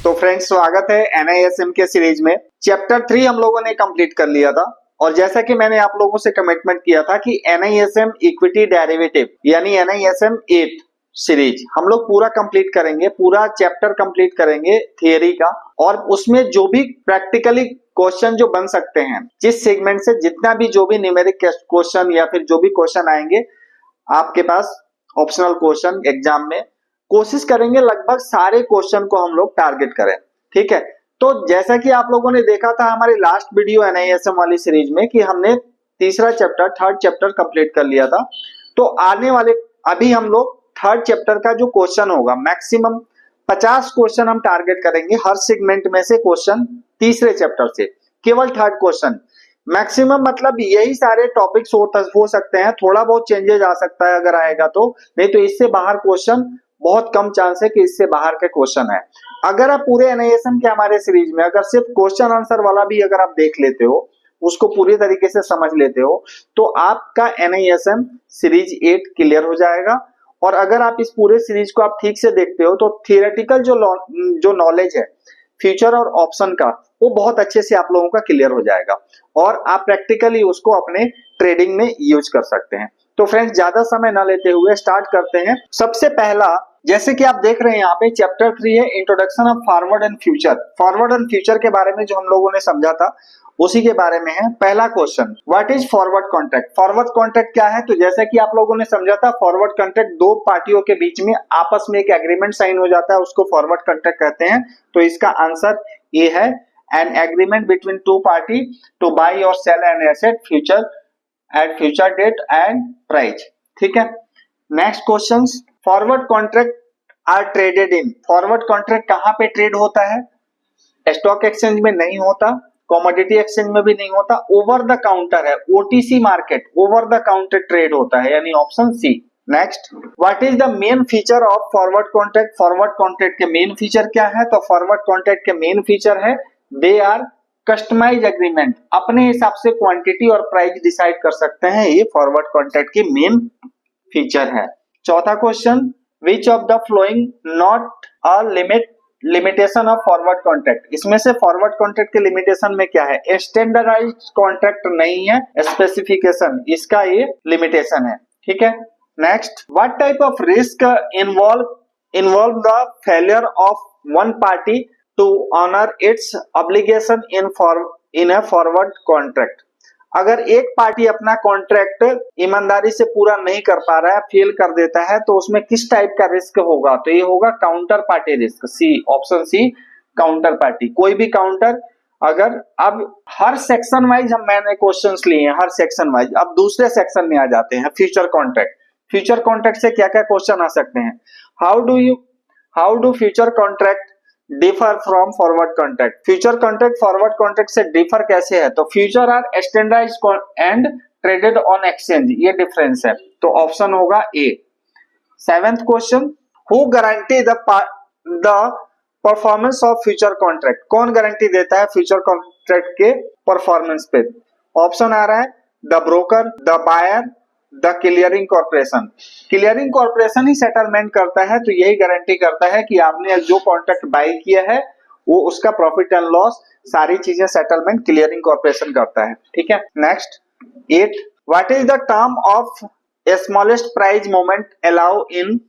तो फ्रेंड्स स्वागत है एनआईएसएम के सीरीज में। चैप्टर 3 हम लोगों ने कंप्लीट कर लिया था और जैसा कि मैंने आप लोगों से कमिटमेंट किया था कि एनआईएसएम इक्विटी डेरिवेटिव यानी एनआईएसएम 8 सीरीज हम लोग पूरा कंप्लीट करेंगे, पूरा चैप्टर कंप्लीट करेंगे थियरी का, और उसमें जो भी प्रैक्टिकली क्वेश्चन जो बन सकते हैं, जिस सेगमेंट से जितना भी जो भी न्यूमेरिक क्वेश्चन या फिर जो भी क्वेश्चन आएंगे आपके पास ऑप्शनल क्वेश्चन एग्जाम में, कोशिश करेंगे लगभग सारे क्वेश्चन को हम लोग टारगेट करें। ठीक है, तो जैसा कि आप लोगों ने देखा था हमारी लास्ट वीडियो एनआईएसएम वाली सीरीज में कि हमने थर्ड चैप्टर कंप्लीट कर लिया था। तो आने वाले अभी हम लोग थर्ड चैप्टर का जो क्वेश्चन होगा मैक्सिमम 50 क्वेश्चन हम टारगेट करेंगे हर सेगमेंट में से। क्वेश्चन तीसरे चैप्टर से केवल थर्ड क्वेश्चन मैक्सिमम, मतलब यही सारे टॉपिक्स हो सकते हैं, थोड़ा बहुत चेंजेस आ सकता है अगर आएगा तो, नहीं तो इससे बाहर क्वेश्चन बहुत कम चांस है कि इससे बाहर के क्वेश्चन है। अगर आप पूरे एनआईएसएम के हमारे सीरीज में अगर सिर्फ क्वेश्चन आंसर वाला भी अगर आप देख लेते हो, उसको पूरी तरीके से समझ लेते हो, तो आपका एनआईएसएम सीरीज 8 क्लियर हो जाएगा। और अगर आप इस पूरे सीरीज को आप ठीक से देखते हो तो थियोरेटिकल जो नॉलेज है फ्यूचर और ऑप्शन का, वो बहुत अच्छे से आप लोगों का क्लियर हो जाएगा और आप प्रैक्टिकली उसको अपने ट्रेडिंग में यूज कर सकते हैं। तो फ्रेंड्स ज्यादा समय ना लेते हुए स्टार्ट करते हैं। सबसे पहला, जैसे कि आप देख रहे हैं यहाँ पे चैप्टर 3 है introduction of forward and future. Forward and future के बारे में जो हम लोगों ने समझा था उसी के बारे में है। पहला question, what is forward contract? Forward contract क्या है? तो जैसा कि आप लोगों ने समझा था, फॉरवर्ड कॉन्ट्रैक्ट दो पार्टियों के बीच में आपस में एक एग्रीमेंट साइन हो जाता है, उसको फॉरवर्ड कॉन्ट्रैक्ट कहते हैं। तो इसका आंसर ये है, an agreement between two party to buy or sell an asset future at future date and price. ठीक है, next question, forward contract are traded in. Forward contract कहां पे ट्रेड होता है? स्टॉक एक्सचेंज में नहीं होता, कमोडिटी एक्सचेंज में भी नहीं होता, ओवर द काउंटर है, OTC market, over the counter trade होता है, यानी option C. Next, what is the main feature of forward contract? Forward contract के मेन फीचर क्या है? तो फॉरवर्ड कॉन्ट्रैक्ट के मेन फीचर है दे आर कस्टमाइज एग्रीमेंट, अपने हिसाब से क्वांटिटी और प्राइस डिसाइड कर सकते हैं, ये फॉरवर्ड कॉन्ट्रैक्ट की मेन फीचर है। चौथा question, which of the flowing not a limitation of forward contract? इसमें से फॉरवर्ड कॉन्ट्रैक्ट के लिमिटेशन में क्या है? स्टैंडर्डाइज्ड कॉन्ट्रैक्ट नहीं है, स्पेसिफिकेशन इसका ये लिमिटेशन है। ठीक है, next, what type of risk involve the failure of one party to honour its obligation in a forward contract? अगर एक पार्टी अपना कॉन्ट्रैक्ट ईमानदारी से पूरा नहीं कर पा रहा है, फेल कर देता है, तो उसमें किस टाइप का रिस्क होगा? तो ये होगा काउंटर पार्टी रिस्क, सी, ऑप्शन सी, काउंटर पार्टी। कोई भी काउंटर अगर, अब हर सेक्शन वाइज मैंने क्वेश्चंस लिए हैं, हर सेक्शन वाइज। अब दूसरे सेक्शन में आ जाते हैं, फ्यूचर कॉन्ट्रैक्ट। फ्यूचर कॉन्ट्रैक्ट से क्या क्या क्वेश्चन आ सकते हैं? How do future contract differ from forward contract? Future contract forward contract से डिफर कैसे है? तो future are standardized and traded on exchange, ये डिफरेंस है, तो ऑप्शन होगा A. Seventh question, who guarantee the performance of future contract? कौन guarantee देता है फ्यूचर कॉन्ट्रैक्ट के परफॉर्मेंस पे? ऑप्शन आ रहा है the broker, the buyer, the clearing corporation. Clearing corporation ही सेटलमेंट करता है, तो यही गारंटी करता है कि आपने जो कॉन्ट्रैक्ट बाय किया है वो उसका प्रॉफिट एंड लॉस सारी चीजें सेटलमेंट क्लियरिंग कॉर्पोरेशन करता है। ठीक है, next 8, what is the term of smallest price movement allow in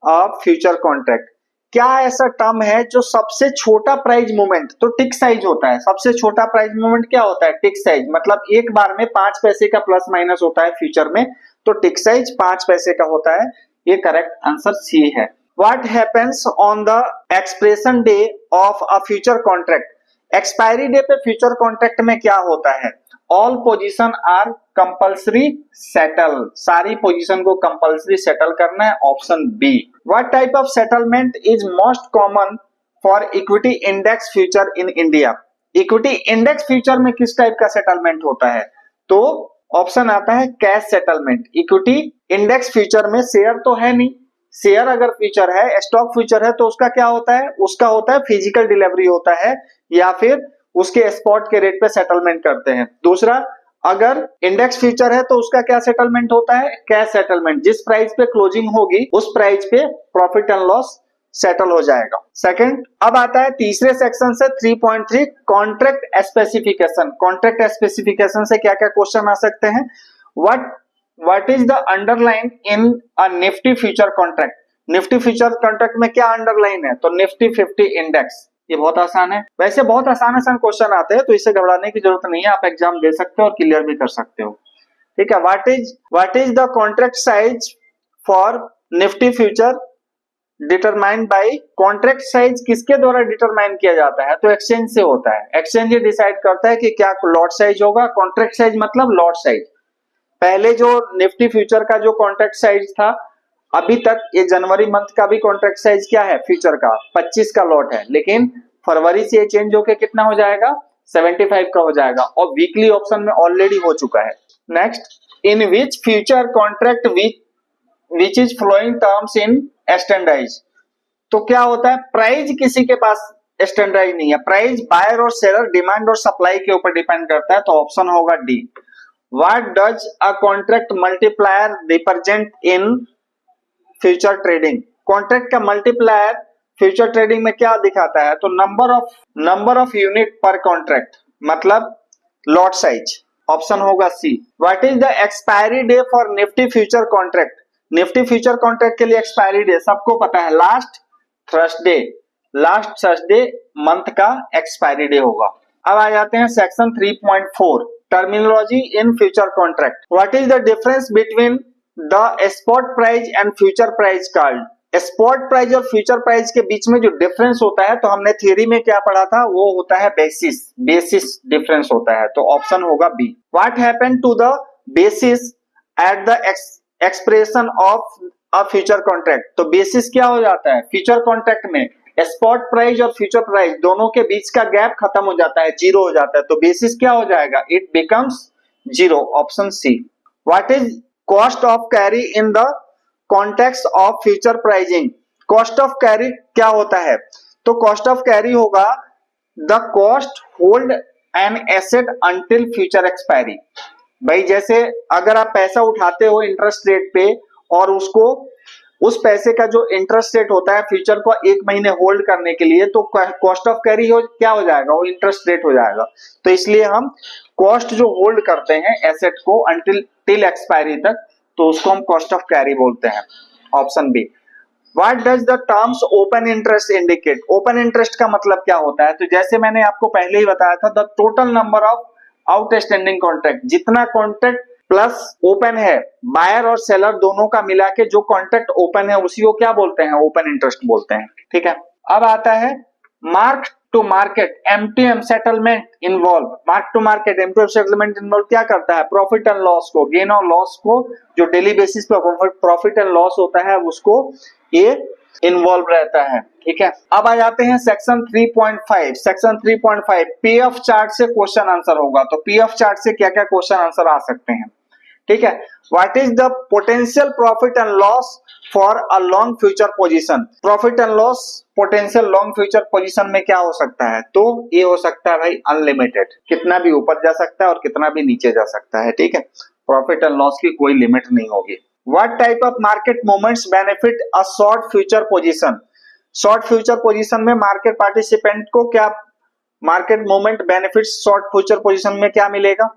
a future contract? क्या ऐसा टर्म है जो सबसे छोटा प्राइस मूवमेंट, तो टिक साइज होता है, सबसे छोटा प्राइस मूवमेंट क्या होता है? टिक साइज, मतलब एक बार में 5 पैसे का प्लस माइनस होता है फ्यूचर में, तो टिक साइज 5 पैसे का होता है, ये करेक्ट आंसर सी है। What happens on the expression day of a future contract? Expiry day पे फ्यूचर कॉन्ट्रैक्ट में क्या होता है? All position are compulsory settle, सारी पोजीशन को कंपल्सरी सेटल करना है, option B. What type of settlement is most common for equity index future in India? Equity index future में किस टाइप का सेटलमेंट होता है? तो ऑप्शन आता है cash settlement. Equity index future में शेयर तो है नहीं, शेयर अगर फ्यूचर है, स्टॉक फ्यूचर है, तो उसका क्या होता है? उसका होता है फिजिकल डिलीवरी होता है, या फिर उसके स्पॉट के रेट पे सेटलमेंट करते हैं। दूसरा, अगर इंडेक्स फ्यूचर है तो उसका क्या सेटलमेंट होता है? Cash settlement. जिस प्राइस पे क्लोजिंग होगी उस प्राइस पे प्रॉफिट एंड लॉस सेटल हो जाएगा। सेकंड, अब आता है तीसरे सेक्शन से 3.3 कॉन्ट्रैक्ट स्पेसिफिकेशन। कॉन्ट्रैक्ट स्पेसिफिकेशन से क्या क्या क्वेश्चन आ सकते हैं? What is the underline in a Nifty future contract? Nifty future contract में क्या अंडरलाइन है? तो निफ्टी 50 इंडेक्स। ये बहुत आसान है, वैसे बहुत आसान क्वेश्चन आते हैं तो इससे घबराने की जरूरत नहीं है, आप एग्जाम दे सकते हो और क्लियर भी कर सकते हो। ठीक है, what is the contract size for Nifty future determined by? Contract size किसके द्वारा डिटरमाइन किया जाता है? तो एक्सचेंज से होता है। एक्सचेंज ये डिसाइड करता है कि क्या लॉट साइज होगा। कॉन्ट्रैक्ट साइज मतलब लॉट साइज। पहले जो निफ्टी फ्यूचर का जो कॉन्ट्रैक्ट साइज था, अभी तक ये जनवरी मंथ का भी कॉन्ट्रैक्ट साइज क्या है फ्यूचर का? 25 का लॉट है, लेकिन फरवरी से ये चेंज होके कितना हो जाएगा? 75 का हो जाएगा, और वीकली ऑप्शन में ऑलरेडी हो चुका है। Next, in which future contract which is following terms in standardize? तो क्या होता है? प्राइस किसी के पास स्टैंडर्डाइज नहीं है। प्राइस बायर और सेलर, डिमांड और सप्लाई के ऊपर डिपेंड करता है, तो ऑप्शन होगा D. What does a contract multiplier represent in future trading? Contract का मल्टीप्लायर फ्यूचर ट्रेडिंग में क्या दिखाता है? तो number of unit per contract, मतलब लॉट साइज। ऑप्शन होगा C. What is the expiry day for Nifty future contract? Nifty future contract के लिए एक्सपायरी डे सबको पता है, लास्ट थर्सडे मंथ का एक्सपायरी डे होगा। अब आ जाते हैं section 3.4 terminology in future contract. What is the difference between the spot price and future price called? Spot price और फ्यूचर प्राइस के बीच में जो डिफरेंस होता है, तो हमने थ्योरी में क्या पढ़ा था, वो होता है बेसिस डिफरेंस होता है, तो ऑप्शन होगा B. What happened to the basis at the expression of a future contract? तो बेसिस क्या हो जाता है फ्यूचर कॉन्ट्रैक्ट में? स्पॉट प्राइस और फ्यूचर प्राइस दोनों के बीच का गैप खत्म हो जाता है, जीरो हो जाता है, तो बेसिस क्या हो जाएगा? It becomes zero, option C. What is cost of carry in the context of future pricing? Cost of carry क्या होता है? तो कॉस्ट ऑफ कैरी होगा the cost hold an asset until future expiry. भाई जैसे अगर आप पैसा उठाते हो इंटरेस्ट रेट पे, और उसको उस पैसे का जो इंटरेस्ट रेट होता है फ्यूचर को 1 महीने होल्ड करने के लिए, तो कॉस्ट ऑफ कैरी क्या हो जाएगा? वो इंटरेस्ट रेट हो जाएगा। तो इसलिए हम कॉस्ट जो होल्ड करते हैं एसेट को टिल एक्सपायरी तक, तो उसको हम कॉस्ट ऑफ कैरी बोलते हैं, option B. What does the terms open interest indicate? Open interest का मतलब क्या होता है? तो जैसे मैंने आपको पहले ही बताया था, the total number of outstanding contract, जितना कॉन्ट्रैक्ट प्लस ओपन है, बायर और सेलर दोनों का मिला के जो कॉन्ट्रैक्ट ओपन है उसी को क्या बोलते हैं? ओपन इंटरेस्ट बोलते हैं। ठीक है, अब आता है mark to market MTM settlement involve. Mark to market MTM settlement involve क्या करता है? प्रॉफिट एंड लॉस को, गेन और लॉस को, जो डेली बेसिस पे प्रॉफिट एंड लॉस होता है उसको ये इन्वॉल्व रहता है। ठीक है, अब आ जाते हैं सेक्शन 3.5। सेक्शन 3.5 पीएफ चार्ट से क्वेश्चन आंसर होगा। तो पीएफ चार्ट से क्या क्या क्वेश्चन आंसर आ सकते हैं? ठीक है, what is the potential profit and loss for a long future position? Profit and loss potential long future position में क्या हो सकता है? तो ये हो सकता है भाई अनलिमिटेड, कितना भी ऊपर जा सकता है और कितना भी नीचे जा सकता है। ठीक है, प्रॉफिट एंड लॉस की कोई लिमिट नहीं होगी। What type of market movements benefit a short future position? Short future position में मार्केट पार्टिसिपेंट को क्या market movement benefit short future position में क्या मिलेगा?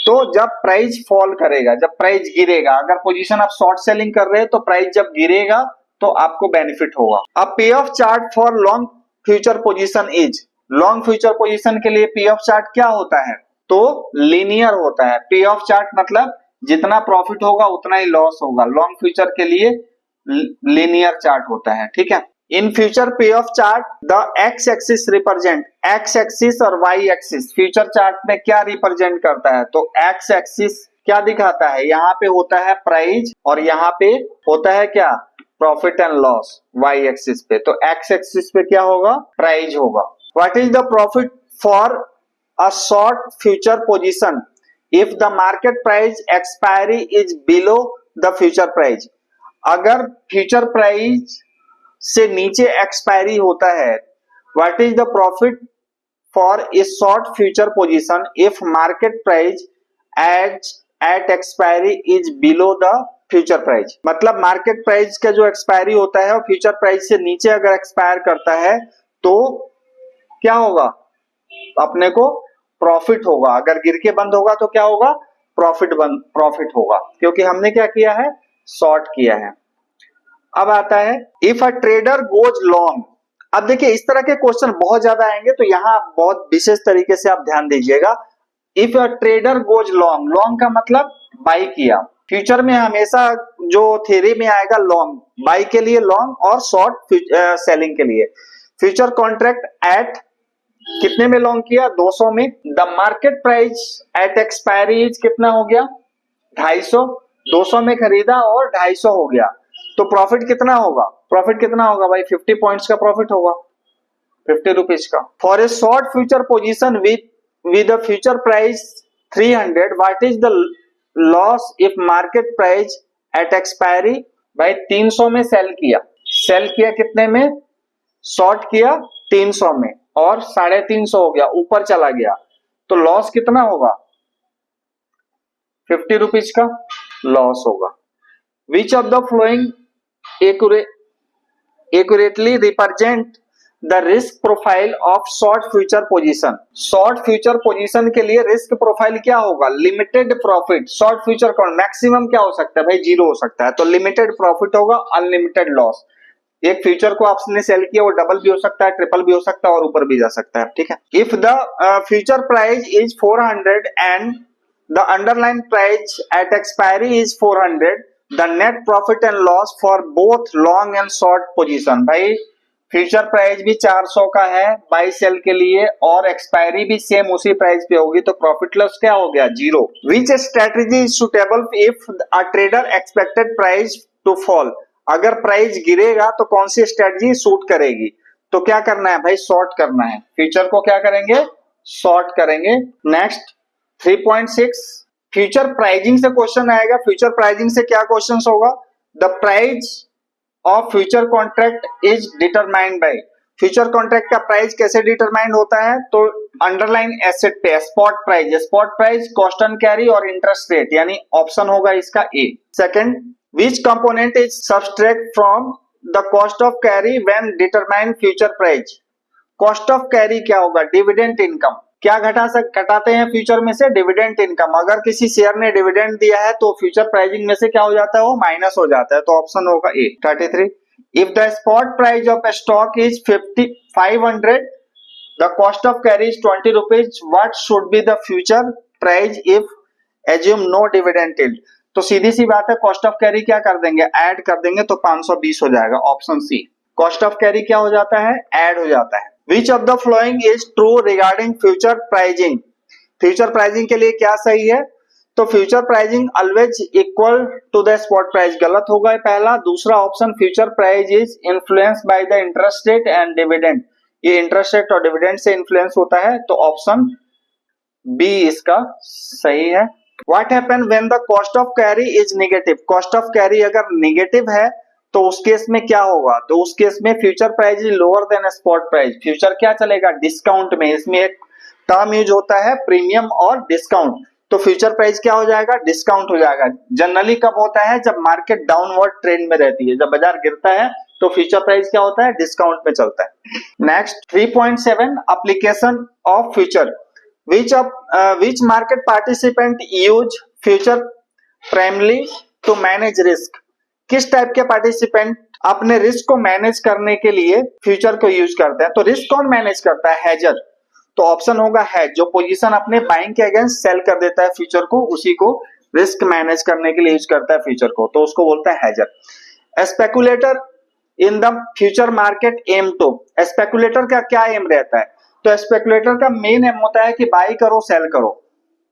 तो जब प्राइस फॉल करेगा, जब प्राइस गिरेगा, अगर पोजीशन आप शॉर्ट सेलिंग कर रहे हैं तो प्राइस जब गिरेगा तो आपको बेनिफिट होगा। अब पे of chart for long future position is, long future position के लिए पे ऑफ चार्ट क्या होता है? तो लीनियर होता है। पे ऑफ चार्ट मतलब जितना प्रॉफिट होगा उतना ही लॉस होगा। लॉन्ग फ्यूचर के लिए लीनियर चार्ट होता है। ठीक है, इन फ्यूचर पे of chart the x axis represent, x axis और वाई एक्सिस फ्यूचर चार्ट में क्या रिप्रेजेंट करता है? तो एक्स एक्सिस क्या दिखाता है? यहाँ पे होता है प्राइस और यहाँ पे होता है क्या? Profit and loss Y axis पे। तो एक्स एक्सिस पे क्या होगा? प्राइस होगा। What is the profit for a short future position if the market price expiry is below the future price? अगर फ्यूचर प्राइस से नीचे एक्सपायरी होता है, what is the profit for a short future position if market price at expiry is below the future price, मतलब market price का जो expiry होता है और फ्यूचर प्राइस से नीचे अगर एक्सपायर करता है तो क्या होगा, अपने को प्रॉफिट होगा। अगर गिर के बंद होगा तो क्या होगा, प्रॉफिट होगा, क्योंकि हमने क्या किया है, शॉर्ट किया है। अब आता है if a trader goes long. अब देखिए इस तरह के क्वेश्चन बहुत ज्यादा आएंगे, तो यहाँ बहुत विशेष तरीके से आप ध्यान दीजिएगा। If a trader goes long, long का मतलब बाई किया। फ्यूचर में हमेशा जो थ्योरी में आएगा लॉन्ग, बाई के लिए लॉन्ग और शॉर्ट सेलिंग के लिए। फ्यूचर कॉन्ट्रैक्ट एट कितने में लॉन्ग किया, 200 में। The market price at expiry कितना हो गया, 250। 200 में खरीदा और 250 हो गया, तो प्रॉफिट कितना होगा, प्रॉफिट कितना होगा भाई, 50 पॉइंट्स का प्रॉफिट होगा, 50 रुपीज का। For a short future position with a future price 300, what is the loss if market price at expiry, भाई 300 में सेल किया कितने में, शॉर्ट किया 300 में और 350 हो गया, ऊपर चला गया, तो लॉस कितना होगा, 50 रुपीज का लॉस होगा। विच of the flowing accurately represent the risk profile of short future position. Short future position के लिए रिस्क प्रोफाइल क्या होगा, लिमिटेड प्रॉफिट। शॉर्ट फ्यूचर कौन, मैक्सिमम क्या हो सकता है भाई, 0 हो सकता है, तो लिमिटेड प्रॉफिट होगा, अनलिमिटेड लॉस। एक फ्यूचर को आपने सेल किया, वो डबल भी हो सकता है, ट्रिपल भी हो सकता है और ऊपर भी जा सकता है, ठीक है। If the future price is 400 and the underline price at expiry is 400, the net profit and loss for both long and short position. भाई फ्यूचर प्राइस भी 400 का है बाई सेल के लिए और एक्सपायरी भी सेम उसी प्राइस पे होगी, तो प्रॉफिट लॉस क्या हो गया, 0। Which strategy is suitable if a trader expected price to fall. अगर प्राइस गिरेगा तो कौन सी स्ट्रेटजी सूट करेगी, तो क्या करना है भाई, शॉर्ट करना है। फ्यूचर को क्या करेंगे, शॉर्ट करेंगे। नेक्स्ट 3.6 फ्यूचर प्राइजिंग से क्वेश्चन आएगा। फ्यूचर प्राइजिंग से क्या क्वेश्चन होगा, the price of future contract is determined by. Future contract का प्राइस कैसे डिटरमाइंड होता है, तो अंडरलाइन एसेट पे spot price, cost and carry और इंटरेस्ट रेट, यानी ऑप्शन होगा इसका A. Second, which component is subtract from the cost of carry when determine future price। cost of carry क्या होगा, डिविडेंड इनकम। क्या घटाते हैं फ्यूचर में से, डिविडेंड इनकम। अगर किसी शेयर ने डिविडेंड दिया है तो फ्यूचर प्राइसिंग में से क्या हो जाता है, वो माइनस हो जाता है, तो ऑप्शन होगा A. 33, if the spot price of stock is 500, the cost of carry is 20 rupees, what should be the future price if assume no dividend yield. तो सीधी सी बात है, कॉस्ट ऑफ कैरी क्या कर देंगे, ऐड कर देंगे, तो 520 हो जाएगा, option C. Cost of carry क्या हो जाता है, ऐड हो जाता है। Which of the following is true regarding future pricing. Future pricing के लिए क्या सही है, तो future pricing always equal to the spot price, गलत होगा पहला। दूसरा option, future price is influence by the interest rate and dividend, ये इंटरेस्ट रेट और डिविडेंड से इन्फ्लुएंस होता है, तो ऑप्शन बी इसका सही है। What happen when the cost of carry is negative? cost of carry अगर नेगेटिव है तो उस केस में क्या होगा, तो उस केस में future price is lower than spot price. Future क्या चलेगा, डिस्काउंट में। इसमें एक टर्म यूज होता है प्रीमियम और डिस्काउंट, तो फ्यूचर प्राइस क्या हो जाएगा, डिस्काउंट हो जाएगा। जनरली कब होता है, जब मार्केट डाउनवर्ड ट्रेंड में रहती है, जब बाजार गिरता है तो फ्यूचर प्राइस क्या होता है, डिस्काउंट में चलता है। Next 3.7 application of future. which market participant use future primarily to manage risk। किस टाइप के पार्टिसिपेंट अपने रिस्क को मैनेज करने के लिए फ्यूचर को यूज करते हैं, तो रिस्क कौन मैनेज करता है, हेजर, तो ऑप्शन होगा हेज, जो पोजीशन अपने बाइंग के अगेंस्ट सेल कर देता है फ्यूचर को, उसी को रिस्क मैनेज करने के लिए यूज करता है फ्यूचर को, तो उसको बोलता है hedger. Speculator in the future market aim to. Speculator का क्या एम रहता है, तो स्पेकुलेटर का मेन एम होता है कि बाई करो सेल करो,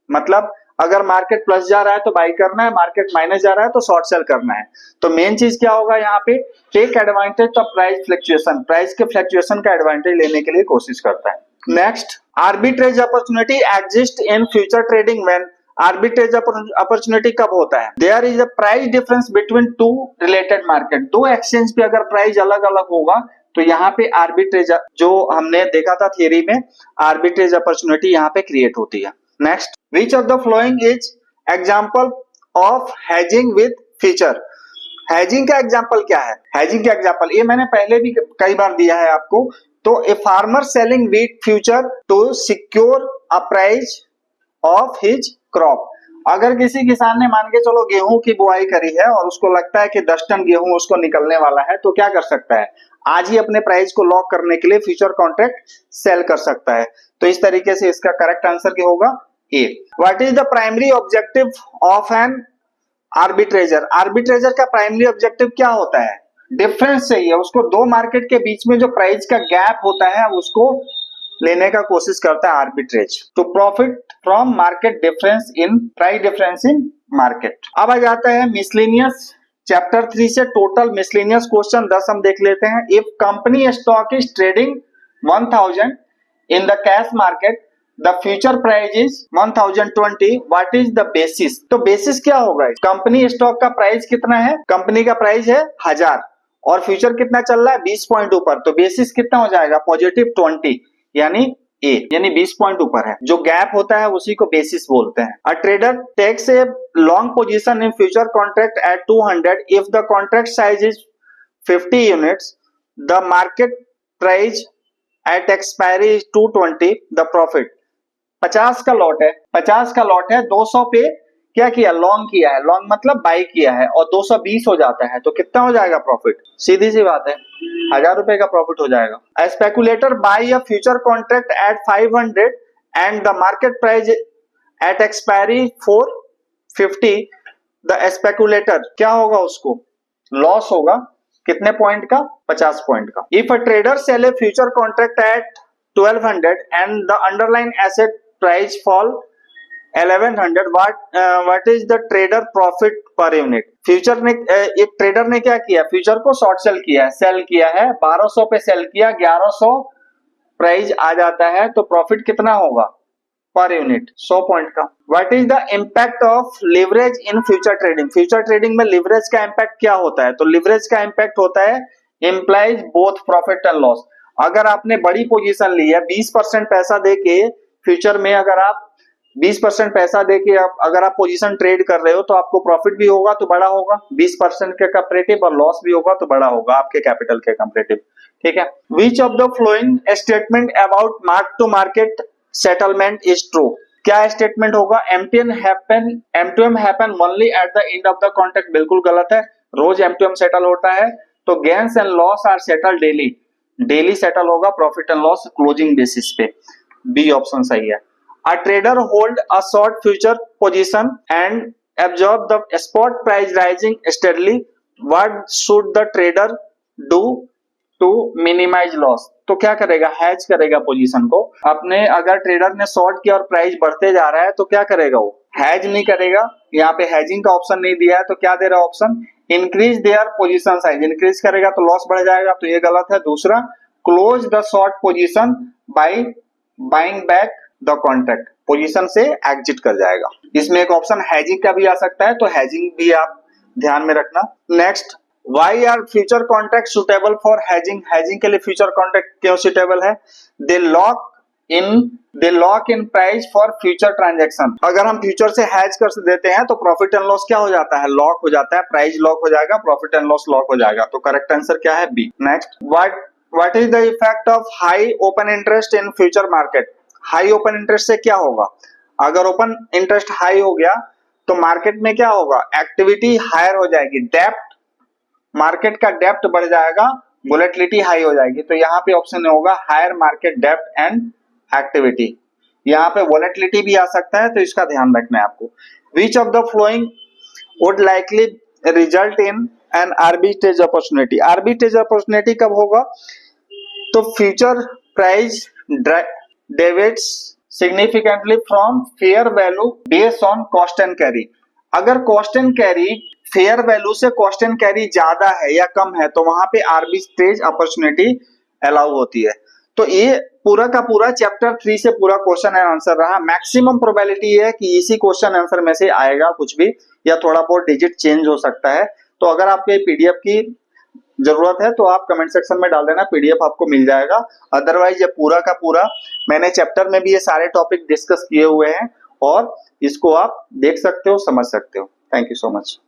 मतलब अगर मार्केट प्लस जा रहा है तो बाई करना है, मार्केट माइनस जा रहा है तो शॉर्ट सेल करना है। तो मेन चीज क्या होगा यहाँ पे, take advantage of price fluctuation, price के फ्लक्चुएशन का एडवांटेज लेने के लिए कोशिश करता है। Next, arbitrage opportunity exist in future trading when. Arbitrage opportunity कब होता है, there is a price difference between two related market. दो एक्सचेंज पे अगर प्राइस अलग अलग होगा तो यहाँ पे आर्बिट्रेज, जो हमने देखा था थियरी में, आर्बिट्रेज अपॉर्चुनिटी यहाँ पे क्रिएट होती है। Next, which of the following is example of hedging with future. Hedging का एग्जांपल क्या है? हेजिंग का एग्जांपल ये मैंने पहले भी कई बार दिया है आपको। तो a farmer selling wheat future to secure a price of his crop. अगर किसी किसान ने मान के चलो गेहूं की बुआई करी है और उसको लगता है कि 10 टन गेहूं उसको निकलने वाला है, तो क्या कर सकता है? आज ही अपने प्राइस को लॉक करने के लिए फ्यूचर कॉन्ट्रैक्ट सेल कर सकता है। तो इस तरीके से इसका करेक्ट आंसर क्या होगा? A. What is the primary objective of an arbitrageur? Arbitrageur का प्राइमरी ऑब्जेक्टिव क्या होता है? डिफरेंस चाहिए उसको, दो मार्केट के बीच में जो प्राइस का गैप होता है उसको लेने का कोशिश करता है arbitrage, to profit from market difference in price difference in market. अब आ जाता है मिसलेनियस। चैप्टर 3 से टोटल मिसलेनियस क्वेश्चन 10 हम देख लेते हैं। If company stock is trading 1000 in the cash market, the future price is 1020, what is the basis? तो बेसिस क्या होगा? कंपनी स्टॉक का प्राइस कितना है? कंपनी का प्राइस है 1000 और फ्यूचर कितना चल रहा है? 20 पॉइंट ऊपर। तो बेसिस कितना हो जाएगा? पॉजिटिव 20, यानी ए, यानी 20 पॉइंट ऊपर है। जो गैप होता है उसी को बेसिस बोलते हैं। A trader takes a long position in future contract at 200 if the contract size is 50 units, the market price at expiry is 220, the profit. 50 का लॉट है, 50 का लॉट है, 200 पे क्या किया? लॉन्ग किया है। लॉन्ग मतलब बाई किया है और 220 हो जाता है तो कितना हो जाएगा प्रॉफिट? सीधी सी बात है, 1000 रुपए का प्रॉफिट हो जाएगा। A speculator buy a future contract at 500 and the market price at expiry 450, the speculator क्या होगा? उसको लॉस होगा। कितने पॉइंट का? 50 पॉइंट का। If a trader sell a future contract at 1200 and the underlying asset price fall 1100, what is the trader profit per unit? Future ने एक trader ने क्या किया? फ्यूचर को शॉर्ट सेल किया है, सेल किया है 1200 पे सेल किया, 1100 प्राइस आ जाता है तो प्रॉफिट कितना होगा पर यूनिट? 100 पॉइंट का। What is the impact of leverage in future trading? Future trading में लिवरेज का इम्पैक्ट क्या होता है? तो लिवरेज का इम्पैक्ट होता है implies both profit and loss. अगर आपने बड़ी पोजीशन ली है 20% पैसा देके फ्यूचर में, अगर आप 20% पैसा देके अगर आप पोजीशन ट्रेड कर रहे हो तो आपको प्रॉफिट भी होगा तो बड़ा होगा 20% के कंपैरेटिव, और लॉस भी होगा तो बड़ा होगा आपके कैपिटल के कंपैरेटिव। ठीक है। Which of the following statement about mark to market settlement is true? क्या स्टेटमेंट होगा? M2M happen only at the end of the contract. बिल्कुल गलत है, रोज M2M सेटल होता है। तो gains and loss are settle daily, daily settle होगा profit and loss closing basis पे। बी ऑप्शन सही है। A trader hold a short future position and absorb the spot price rising steadily. What should the trader do to minimize loss? तो क्या करेगा? Has करेगा position को अपने। अगर ट्रेडर ने शॉर्ट किया और प्राइस बढ़ते जा रहा है तो क्या करेगा? वो हैज नहीं करेगा। यहाँ पे हैजिंग का ऑप्शन नहीं दिया है तो क्या दे रहा है option? Increase their position size. Increase करेगा तो लॉस बढ़ जाएगा, तो ये गलत है। दूसरा, close the short position by buying back the contract, position से एग्जिट कर जाएगा। इसमें एक ऑप्शन हैजिंग का भी आ सकता है, तो हैजिंग भी आप ध्यान में रखना। Next, why are future contract suitable for hedging? Hedging के लिए फ्यूचर कॉन्ट्रैक्ट क्यों सुटेबल है? They lock in price for future transaction. अगर हम फ्यूचर से हैज कर देते हैं तो प्रॉफिट एंड लॉस क्या हो जाता है? लॉक हो जाता है, प्राइस लॉक हो जाएगा, प्रॉफिट एंड लॉस लॉक हो जाएगा। तो करेक्ट आंसर क्या है? B. Next, what is the effect of high open interest in future market? High open interest से क्या होगा? अगर ओपन इंटरेस्ट हाई हो गया तो मार्केट में क्या होगा? एक्टिविटी हायर हो जाएगी, डेप्ट, मार्केट का डेप्ट बढ़ जाएगा, वोलेटिलिटी हाई हो जाएगी। तो यहाँ पे ऑप्शन होगा higher market depth and activity. यहाँ पे वोलेटिलिटी भी आ सकता है, तो इसका ध्यान रखना है आपको। विच of the flowing would likely result in an arbitrage opportunity? Arbitrage opportunity कब होगा? तो future price deviates significantly from fair value based on cost and carry. अगर cost and carry fair value से cost and carry ज्यादा है या कम है तो वहां पे arbitrage opportunity allow होती है। तो ये पूरा का पूरा चैप्टर 3 से पूरा क्वेश्चन एंड आंसर रहा। मैक्सिमम प्रोबेबिलिटी है कि इसी क्वेश्चन आंसर में से आएगा कुछ भी, या थोड़ा बहुत डिजिट चेंज हो सकता है। तो अगर आपके पीडीएफ की जरूरत है तो आप कमेंट सेक्शन में डाल देना, पीडीएफ आपको मिल जाएगा। अदरवाइज ये पूरा का पूरा मैंने चैप्टर में भी ये सारे टॉपिक डिस्कस किए हुए हैं और इसको आप देख सकते हो, समझ सकते हो। Thank you so much.